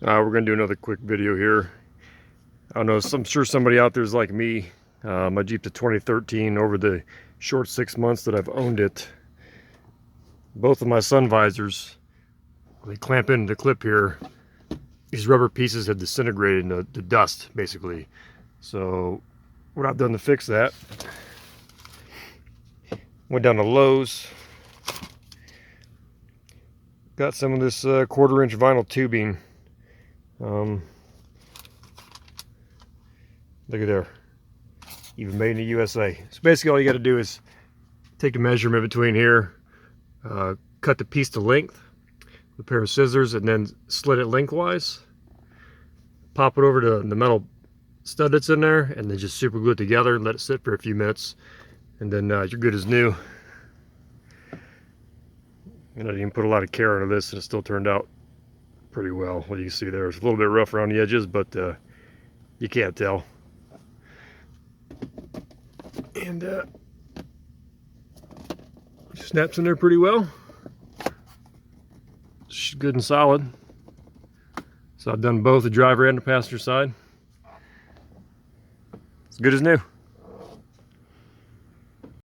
We're gonna do another quick video here. I don't know, I'm sure somebody out there is like me. My Jeep's a 2013. Over the short 6 months that I've owned it, both of my sun visors, they clamp into the clip here. These rubber pieces have disintegrated into the dust, basically. So what I've done to fix that, went down to Lowe's, got some of this 1/4-inch vinyl tubing. Look at there, even made in the USA. So basically all you got to do is take the measurement between here, cut the piece to length with a pair of scissors, and then slit it lengthwise, pop it over to the metal stud that's in there, and then just super glue it together and let it sit for a few minutes, and then you're good as new. And I didn't even put a lot of care into this, and it still turned out pretty well. What you can see there, it's a little bit rough around the edges, but you can't tell. And snaps in there pretty well. It's good and solid. So I've done both the driver and the passenger side. It's good as new.